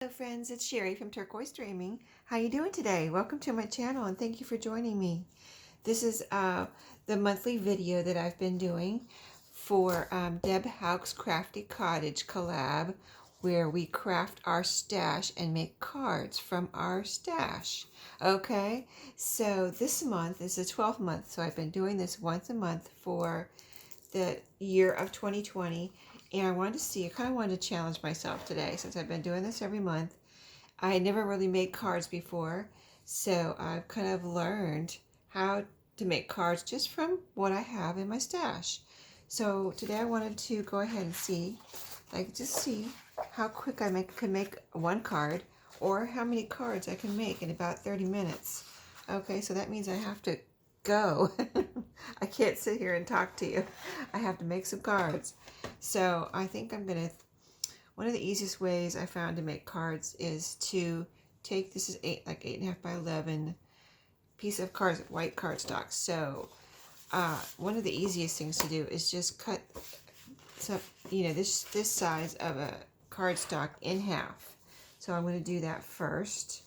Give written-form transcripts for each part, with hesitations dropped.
Hello friends, it's Sherry from Turquoise Dreaming. How you doing today? Welcome to my channel and thank you for joining me. This is the monthly video that I've been doing for Deb Houck's Crafty Cottage collab, where we craft our stash and make cards from our stash. Okay, so this month is the 12th month, so I've been doing this once a month for the year of 2020. And I wanted to see, I kind of wanted to challenge myself today since I've been doing this every month. I had never really made cards before, so I've kind of learned how to make cards just from what I have in my stash. So today I wanted to go ahead and see, just see how quick I can make one card or how many cards I can make in about 30 minutes. Okay, so that means I have to go. I can't sit here and talk to you. I have to make some cards. So I think one of the easiest ways I found to make cards is to take, this is 8.5 by 11 piece of cards, white cardstock. So one of the easiest things to do is just cut some, this size of a cardstock in half. So I'm going to do that first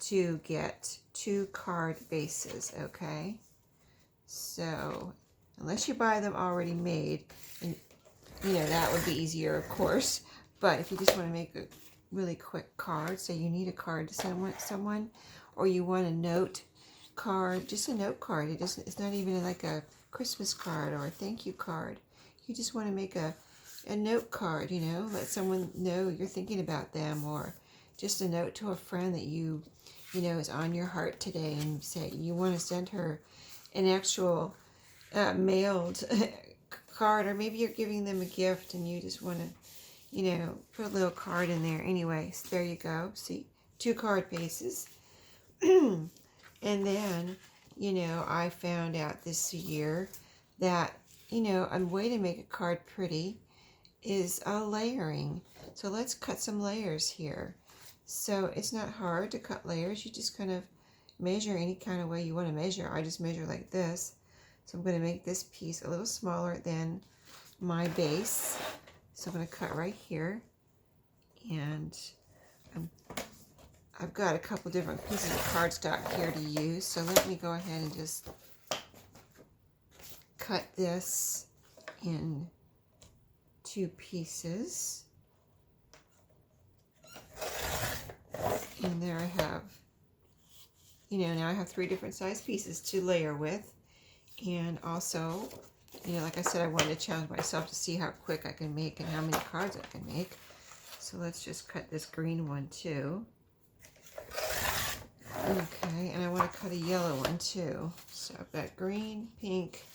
to get 2 card bases, okay? So unless you buy them already made, and that would be easier, of course. But if you just want to make a really quick card, say you need a card to send someone, or you want a note card, just a note card. It's not even like a Christmas card or a thank you card. You just want to make a note card, let someone know you're thinking about them, or just a note to a friend that you know is on your heart today, and say you want to send her an actual mailed card, or maybe you're giving them a gift and you just want to, put a little card in there. Anyways, there you go. See, 2 card bases. And then, I found out this year that, a way to make a card pretty is layering. So let's cut some layers here. So it's not hard to cut layers. You just kind of measure any kind of way you want to measure. I just measure like this. So I'm going to make this piece a little smaller than my base. So I'm going to cut right here. And I've got a couple different pieces of cardstock here to use. So let me go ahead and just cut this in 2 pieces. And there I have, now I have 3 different size pieces to layer with. And also, like I said, I wanted to challenge myself to see how quick I can make and how many cards I can make. So let's just cut this green one too. Okay, and I want to cut a yellow one too. So I've got green, pink,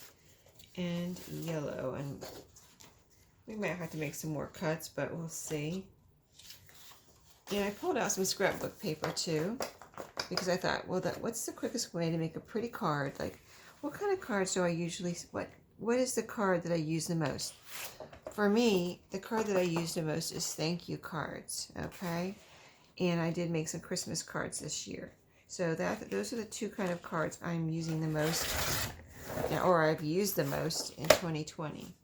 and yellow. And we might have to make some more cuts, but we'll see. And I pulled out some scrapbook paper too, because I thought, well, what's the quickest way to make a pretty card? Like, what kind of cards do I usually, what is the card that I use the most? For me, the card that I use the most is thank you cards, okay? And I did make some Christmas cards this year. So those are the 2 kind of cards I'm using the most, or I've used the most in 2020.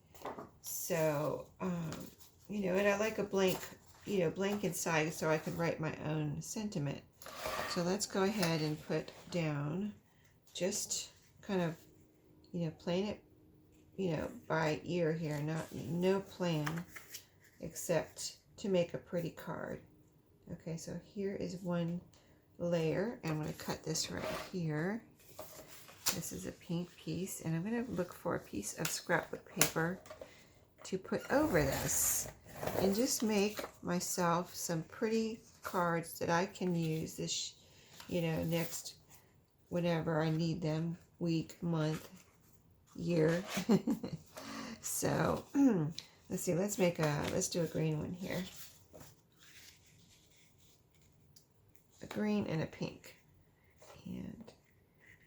So, and I like a blank, blank inside so I can write my own sentiment. So let's go ahead and put down just kind of, playing it, by ear here, no plan except to make a pretty card. Okay, so here is one layer. I'm going to cut this right here. This is a pink piece, and I'm going to look for a piece of scrapbook paper to put over this and just make myself some pretty cards that I can use this, next, whenever I need them, week, month, year. So let's see, let's do a green one here. A green and a pink. And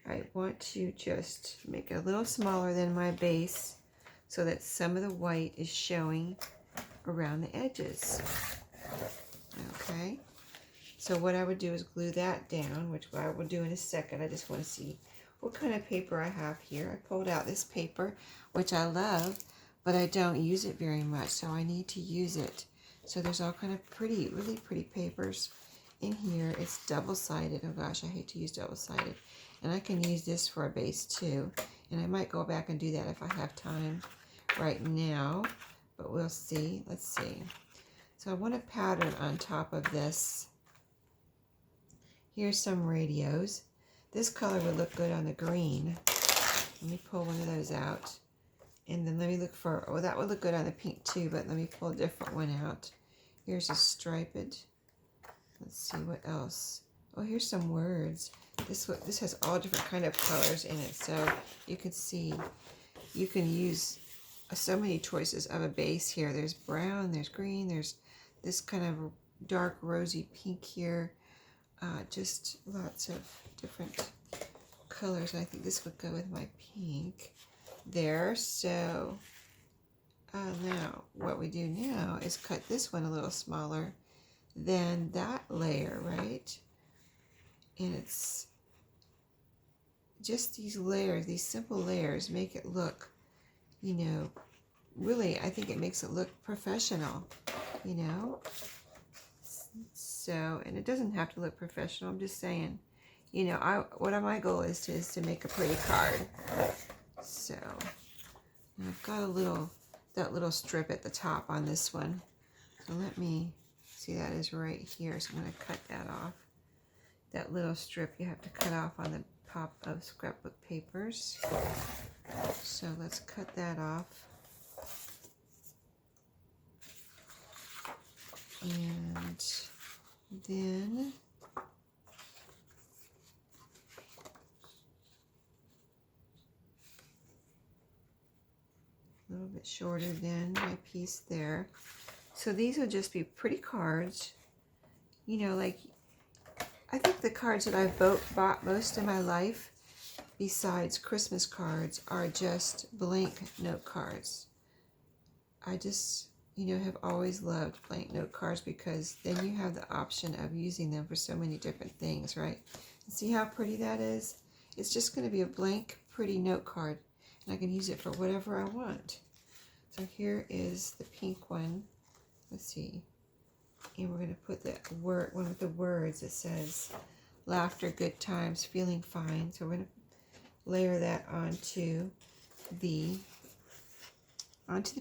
I want to just make it a little smaller than my base so that some of the white is showing around the edges. Okay. So what I would do is glue that down, which I will do in a second. I just want to see what kind of paper I have here. I pulled out this paper, which I love, but I don't use it very much, so I need to use it So there's all kind of pretty, really pretty papers in here. It's double-sided. Oh gosh, I hate to use double-sided. And I can use this for a base too. And I might go back and do that if I have time right now. But we'll see. Let's see. So I want a pattern on top of this. Here's some radios. This color would look good on the green. Let me pull one of those out. And then let me look for, oh, that would look good on the pink too, but let me pull a different one out. Here's a striped. Let's see what else. Oh, here's some words. This has all different kind of colors in it, so you can see you can use so many choices of a base here. There's brown, there's green, there's this kind of dark rosy pink here. Just lots of different colors. I think this would go with my pink there. So now what we do now is cut this one a little smaller than that layer, right? And it's just these layers, these simple layers make it look, you know, really, I think it makes it look professional, you know. So, and it doesn't have to look professional. I'm just saying, you know, my goal is to make a pretty card. So, and I've got that little strip at the top on this one. So let me see, that is right here. So I'm going to cut that off. That little strip you have to cut off on the top of scrapbook papers. So let's cut that off. And then a little bit shorter than my piece there. So these would just be pretty cards. You know, like, I think the cards that I've bought most of my life, besides Christmas cards, are just blank note cards. I just, you know, have always loved blank note cards because then you have the option of using them for so many different things, right? And see how pretty that is? It's just going to be a blank, pretty note card, and I can use it for whatever I want. So here is the pink one. Let's see. And we're going to put the one with the words that says laughter, good times, feeling fine. So we're going to layer that onto the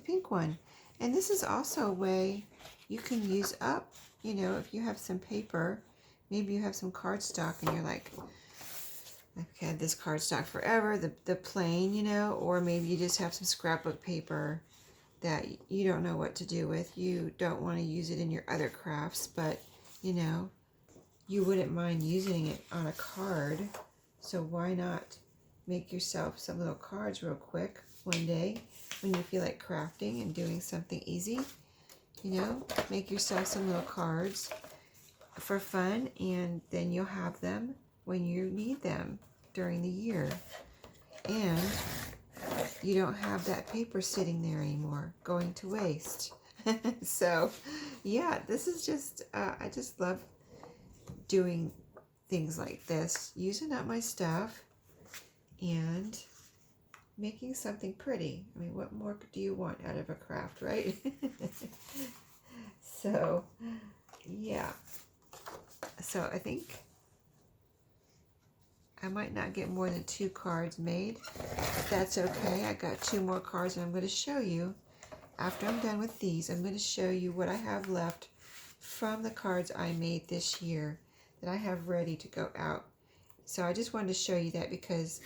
pink one. And this is also a way you can use up, you know, if you have some paper, maybe you have some cardstock and you're like, I've had this cardstock forever, the plain, you know, or maybe you just have some scrapbook paper that you don't know what to do with. You don't want to use it in your other crafts, but, you know, you wouldn't mind using it on a card. So why not make yourself some little cards real quick one day when you feel like crafting and doing something easy? You know, make yourself some little cards for fun, and then you'll have them when you need them during the year. And you don't have that paper sitting there anymore, going to waste. So, yeah, this is just, I just love doing things like this, using up my stuff and making something pretty. I mean, what more do you want out of a craft, right? So, yeah. So I think I might not get more than 2 cards made, but that's okay. I got 2 more cards, and I'm going to show you, after I'm done with these, I'm going to show you what I have left from the cards I made this year that I have ready to go out. So I just wanted to show you that because,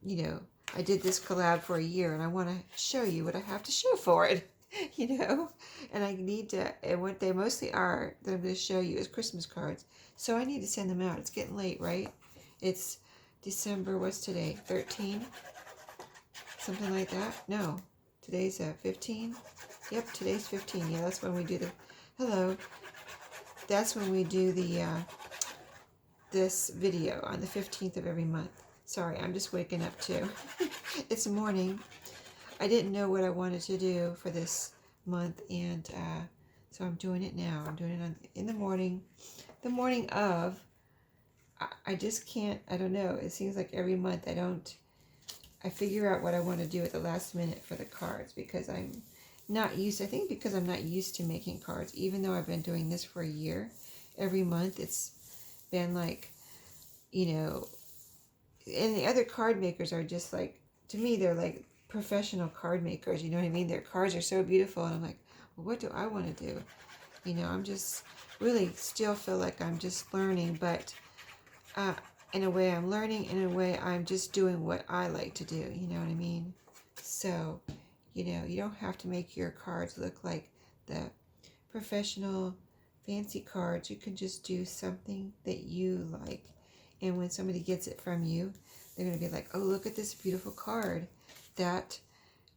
you know, I did this collab for a year, and I want to show you what I have to show for it, you know, and I need to, and what they mostly are that I'm going to show you is Christmas cards. So I need to send them out. It's getting late, right? It's December, what's today, 13? Something like that? No, today's 15? Yep, today's 15. Yeah, that's when we do the, hello. That's when we do the, this video on the 15th of every month. Sorry, I'm just waking up too. It's morning. I didn't know what I wanted to do for this month, and so I'm doing it now. I'm doing it in the morning. The morning of, I just can't, I don't know. It seems like every month I figure out what I want to do at the last minute for the cards because I'm not used, I think because I'm not used to making cards, even though I've been doing this for a year. Every month it's been like, you know, and the other card makers are just like, to me, they're like professional card makers, you know what I mean? Their cards are so beautiful, and I'm like, well, what do I want to do? You know, I'm just really still feel like I'm just learning, but in a way I'm learning, in a way I'm just doing what I like to do, you know what I mean? So, you know, you don't have to make your cards look like the professional fancy cards. You can just do something that you like. And when somebody gets it from you, they're going to be like, oh, look at this beautiful card that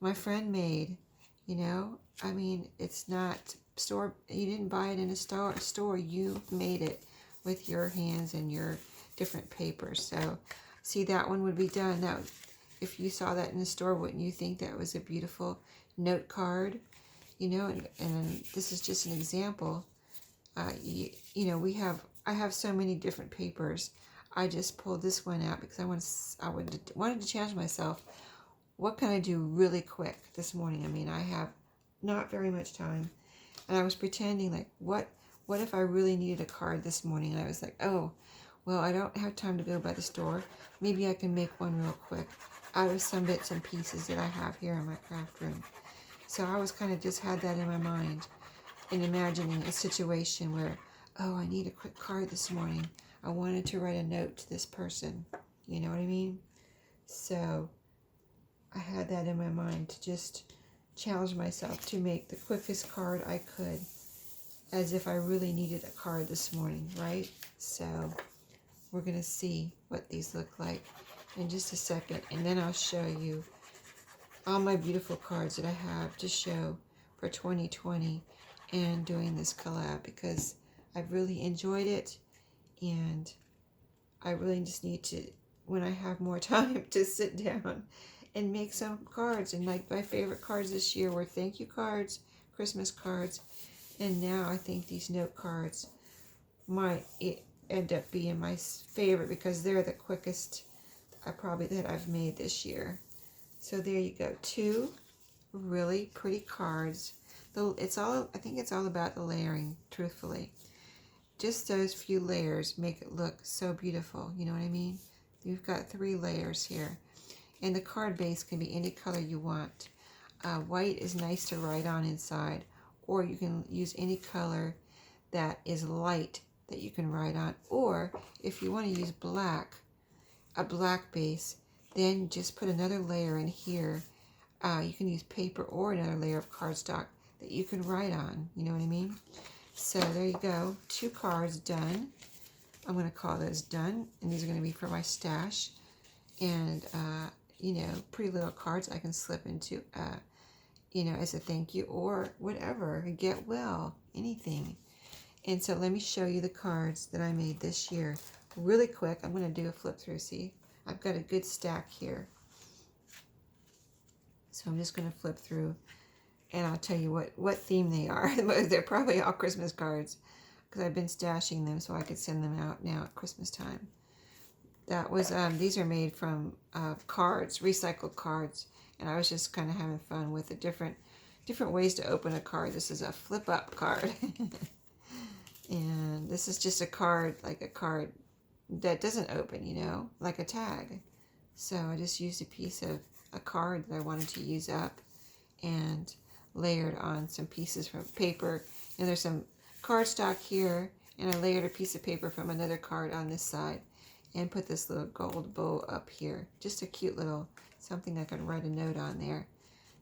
my friend made. You know, I mean, it's not store, you didn't buy it in a store, you made it with your hands and your different papers. So see, that one would be done. That, if you saw that in the store, wouldn't you think that was a beautiful note card? You know, and this is just an example. You know, I have so many different papers. I just pulled this one out because wanted to challenge myself. What can I do really quick this morning? I mean, I have not very much time, and I was pretending like, what if I really needed a card this morning? And I was like, oh, well, I don't have time to go by the store. Maybe I can make one real quick out of some bits and pieces that I have here in my craft room. So I was kind of just had that in my mind and imagining a situation where, oh, I need a quick card this morning. I wanted to write a note to this person. You know what I mean? So I had that in my mind to just challenge myself to make the quickest card I could, as if I really needed a card this morning, right? So we're going to see what these look like in just a second, and then I'll show you all my beautiful cards that I have to show for 2020 and doing this collab, because I've really enjoyed it, and I really just need to, when I have more time, to sit down and make some cards. And like my favorite cards this year were thank you cards, Christmas cards, and now I think these note cards might end up being my favorite because they're the quickest that I've made this year. So there you go, 2 really pretty cards. I think it's all about the layering, truthfully. Just those few layers make it look so beautiful, you know what I mean? You've got 3 layers here. And the card base can be any color you want. White is nice to write on inside, or you can use any color that is light that you can write on. Or if you want to use black, a black base, then just put another layer in here. You can use paper or another layer of cardstock that you can write on. You know what I mean? So there you go. 2 cards done. I'm going to call those done. And these are going to be for my stash. And, you know, pretty little cards I can slip into, you know, as a thank you or whatever. Get well. Anything. And so let me show you the cards that I made this year. Really quick. I'm going to do a flip through. See? I've got a good stack here. So I'm just going to flip through, and I'll tell you what theme they are. They're probably all Christmas cards because I've been stashing them so I could send them out now at Christmas time. That was, these are made from cards, recycled cards, and I was just kind of having fun with the different ways to open a card. This is a flip up card. And this is just a card, like a card that doesn't open, you know, like a tag. So I just used a piece of a card that I wanted to use up and layered on some pieces from paper. And there's some cardstock here, and I layered a piece of paper from another card on this side and put this little gold bow up here. Just a cute little something I could write a note on there.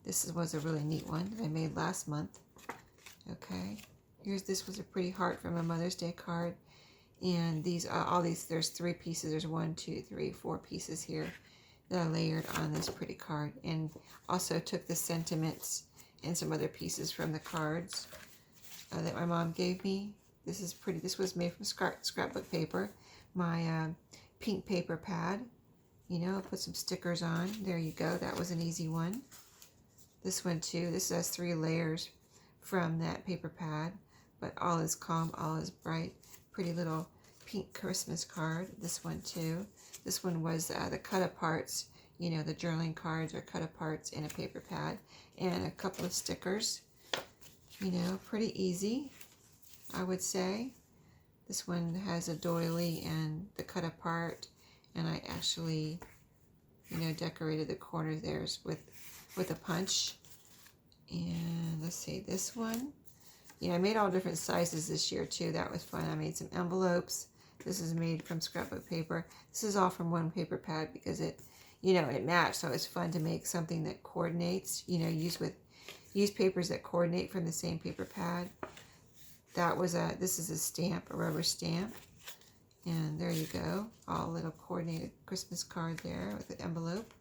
This was a really neat one that I made last month. Okay, this was a pretty heart from a Mother's Day card. And these, there's 3 pieces. There's 1, 2, 3, 4 pieces here that I layered on this pretty card. And also took the sentiments and some other pieces from the cards that my mom gave me. This is pretty. This was made from scrapbook paper. My pink paper pad. You know, put some stickers on. There you go. That was an easy one. This one too. This has 3 layers from that paper pad. But all is calm, all is bright. Pretty little pink Christmas card. This one too. This one was the cut aparts you know, the journaling cards or cut aparts in a paper pad, and a couple of stickers. You know, pretty easy, I would say. This one has a doily and the cut apart, and I actually, you know, decorated the corners there with a punch. And let's see, this one. Yeah, I made all different sizes this year too. That was fun. I made some envelopes. This is made from scrapbook paper. This is all from one paper pad because it, you know, it matched. So it's fun to make something that coordinates. You know, use papers that coordinate from the same paper pad. This is a stamp, a rubber stamp. And there you go. All little coordinated Christmas card there with an envelope.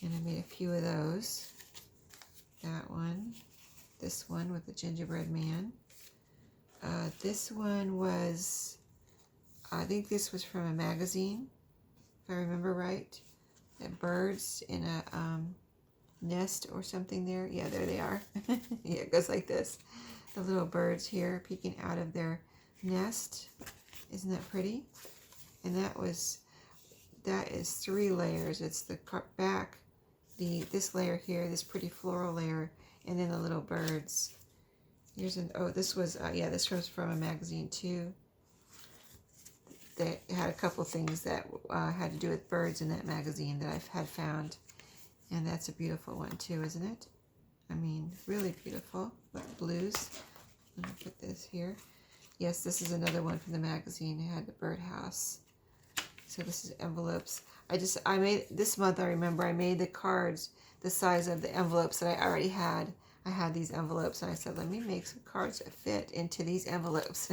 And I made a few of those. That one. This one with the gingerbread man. This one was, I think this was from a magazine, if I remember right. Birds in a nest or something there. Yeah, there they are. Yeah, it goes like this. The little birds here peeking out of their nest. Isn't that pretty? And that is 3 layers. It's the back, this layer here, this pretty floral layer, and then the little birds. Here's this was from a magazine too. That had a couple things that had to do with birds in that magazine that I had found. And that's a beautiful one too, isn't it? I mean, really beautiful with blues. Let me put this here. Yes, this is another one from the magazine. It had the birdhouse. So this is envelopes. I made, this month I remember I made the cards the size of the envelopes that I already had. I had these envelopes and I said, let me make some cards that fit into these envelopes.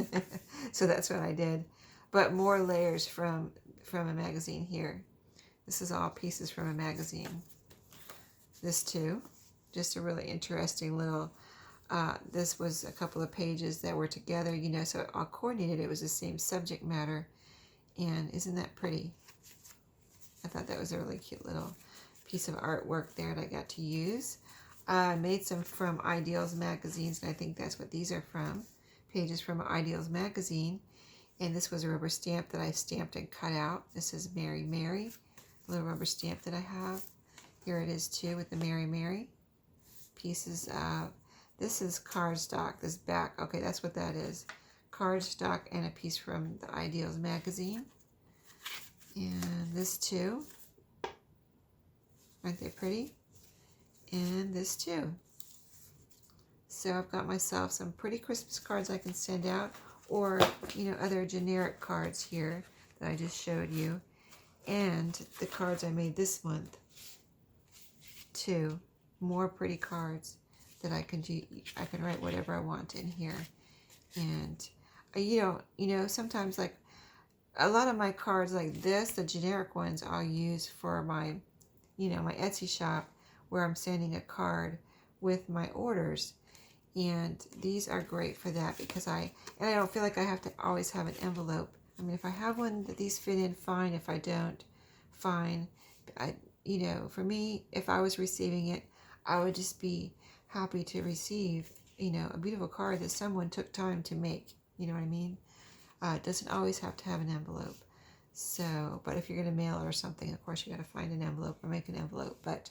So that's what I did. But more layers from a magazine here. This is all pieces from a magazine. This too, just a really interesting little, this was a couple of pages that were together, you know, so it all coordinated. It was the same subject matter. And isn't that pretty? I thought that was a really cute little piece of artwork there that I got to use. I made some from Ideals magazines, and I think that's what these are from. Pages from Ideals magazine. And this was a rubber stamp that I stamped and cut out. This is Mary Mary, a little rubber stamp that I have. Here it is too with the Mary Mary pieces. This is cardstock, this back. Okay, that's what that is. Cardstock and a piece from the Ideals magazine. And this too. Aren't they pretty? And this too. So I've got myself some pretty Christmas cards I can send out, or, you know, other generic cards here that I just showed you. And the cards I made this month too. More pretty cards that I can write whatever I want in here. And you know, sometimes like a lot of my cards like this, the generic ones, I'll use for my, you know, my Etsy shop where I'm sending a card with my orders. And these are great for that because I don't feel like I have to always have an envelope. I mean, if I have one that these fit in, fine. If I don't, fine. You know, for me, if I was receiving it, I would just be happy to receive, you know, a beautiful card that someone took time to make. You know what I mean? It doesn't always have to have an envelope. So, but if you're going to mail it or something, of course, you got to find an envelope or make an envelope. But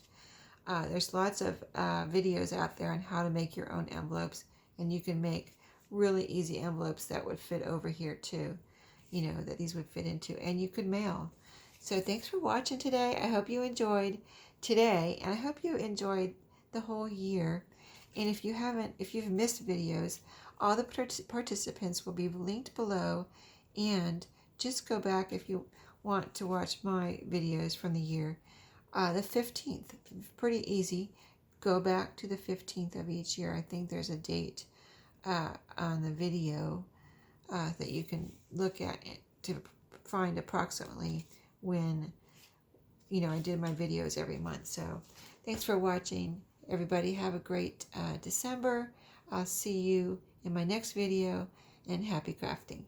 there's lots of videos out there on how to make your own envelopes, and you can make really easy envelopes that would fit over here too, you know, that these would fit into, and you could mail. So thanks for watching today. I hope you enjoyed today, and I hope you enjoyed the whole year. And if you've missed videos, all the participants will be linked below, and just go back if you want to watch my videos from the year. The 15th, pretty easy. Go back to the 15th of each year. I think there's a date on the video that you can look at to find approximately when, you know, I did my videos every month. So thanks for watching, everybody. Have a great December. I'll see you in my next video, and happy crafting.